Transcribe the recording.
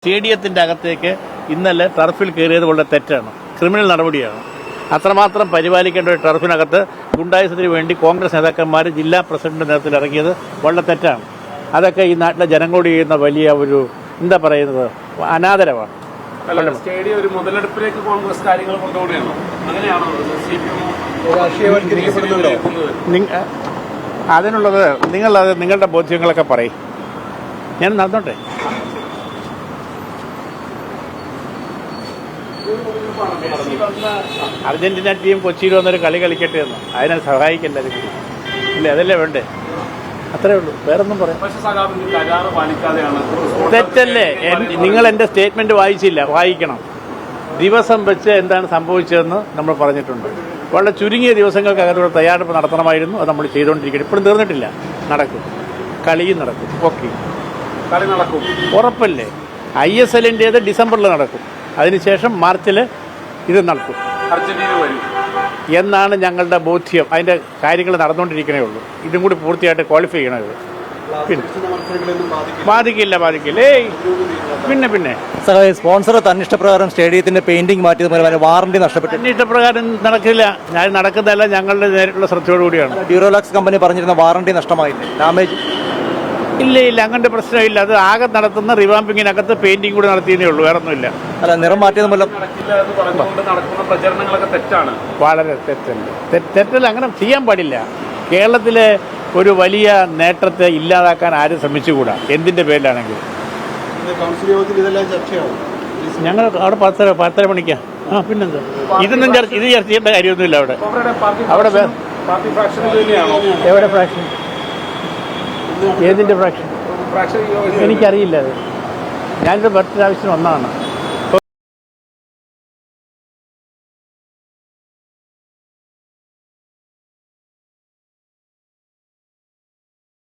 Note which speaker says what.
Speaker 1: സ്റ്റേഡിയത്തിൻ്റെ അകത്തേക്ക് ഇന്നലെ ടർഫിൽ കയറിയത് വളരെ തെറ്റാണ്, ക്രിമിനൽ നടപടിയാണ്. അത്രമാത്രം പരിപാലിക്കേണ്ട ഒരു ടർഫിനകത്ത് ഗുണ്ടായുസത്തിന് വേണ്ടി കോൺഗ്രസ് നേതാക്കന്മാർ ജില്ലാ പ്രസിഡന്റ് നേതൃത്വത്തിൽ ഇറങ്ങിയത് വളരെ തെറ്റാണ്. അതൊക്കെ ഈ നാട്ടിലെ ജനങ്ങളോട് ചെയ്യുന്ന വലിയ ഒരു എന്താ പറയുന്നത് അനാദരവാണ്.
Speaker 2: സ്റ്റേഡിയം ഒരു മുതലെടുപ്പിലേക്ക് കോൺഗ്രസ് കാര്യങ്ങൾ കൊണ്ടുപോവുകയാണോ? അങ്ങനെയാണോ
Speaker 1: അതിനുള്ളത് നിങ്ങളത് നിങ്ങളുടെ ബോധ്യങ്ങളൊക്കെ പറയും. ഞാൻ നടന്നോട്ടെ. അർജന്റീന ടീം കൊച്ചിയിൽ വന്നൊരു കളി കളിക്കട്ടെ എന്ന് അതിനെ സഹായിക്കല്ല ഇല്ലേ, അതല്ലേ വേണ്ടേ? അത്രേ ഉള്ളൂ, വേറൊന്നും പറയാം. തെറ്റല്ലേ? നിങ്ങൾ എൻ്റെ സ്റ്റേറ്റ്മെന്റ് വായിക്കണം. ദിവസം വെച്ച് എന്താണ് സംഭവിച്ചതെന്ന് നമ്മൾ പറഞ്ഞിട്ടുണ്ട്. വളരെ ചുരുങ്ങിയ ദിവസങ്ങൾക്കകത്തൂടെ തയ്യാറെടുപ്പ് നടത്തണമായിരുന്നു. അത് നമ്മൾ ചെയ്തുകൊണ്ടിരിക്കണം. ഇപ്പോഴും തീർന്നിട്ടില്ല, നടക്കും, കളിയും നടക്കും. ഓക്കെ,
Speaker 2: കളി നടക്കും
Speaker 1: ഉറപ്പല്ലേ? ISLൻ്റേത് ഡിസംബറിൽ നടക്കും, അതിനുശേഷം മാർച്ചിൽ ഇത് നടക്കും എന്നാണ് ഞങ്ങളുടെ ബോധ്യം. അതിൻ്റെ കാര്യങ്ങൾ നടന്നുകൊണ്ടിരിക്കണേ ഉള്ളൂ. ഇതും കൂടി പൂർത്തിയായിട്ട് ക്വാളിഫൈ ചെയ്യണത്. പിന്നെ ബാധിക്കില്ല. ഏയ് പിന്നെ
Speaker 3: സ്പോൺസർ തന്നിഷ്ടപ്രകാരം സ്റ്റേഡിയത്തിന്റെ പെയിന്റിംഗ് മാറ്റിയത് വാറണ്ടി നഷ്ടപ്പെട്ടു.
Speaker 1: തന്നിഷ്ടപ്രകാരം നടക്കില്ല. ഞാൻ നടക്കുന്നതല്ല, ഞങ്ങളുടെ നേരിട്ടുള്ള ശ്രദ്ധയോടുകൂടിയാണ്.
Speaker 3: ഡ്യൂറോലാക്സ് കമ്പനി പറഞ്ഞിരുന്ന വാറണ്ടി നഷ്ടമായില്ലേ? ഡാമേജ്
Speaker 1: ഇല്ല, അങ്ങനത്തെ പ്രശ്നമില്ല. അത് ആകെ നടത്തുന്ന റിവാമ്പിങ്ങിനകത്ത് പെയിന്റിംഗ് കൂടി നടത്തിയതേ ഉള്ളൂ, വേറെ ഒന്നുമില്ല.
Speaker 3: അല്ല, നിറം മാറ്റിയത് മൂലം
Speaker 2: പ്രചരണങ്ങളൊക്കെ തെറ്റാണ്,
Speaker 1: വളരെ തെറ്റല്ല. അങ്ങനെ ചെയ്യാൻ പാടില്ല. കേരളത്തിലെ ഒരു വലിയ നേട്ടത്തെ ഇല്ലാതാക്കാൻ ആരും ശ്രമിച്ചുകൂടാ, എന്തിൻ്റെ പേരിലാണെങ്കിലും. ഞങ്ങൾ അവിടെ 10:30 മണിക്കാണ്. പിന്നെന്താ, ഇത് ചർച്ച ചെയ്യേണ്ട കാര്യമൊന്നുമില്ല. അവിടെ എവിടെ ഫ്രാക്ഷൻ? ഏതിൻ്റെ ഫ്രാക്ഷൻ? എനിക്കറിയില്ല. അത് ഞാനൊരു ബർത്ത്ഡേ ആവശ്യം ഒന്നാണ്.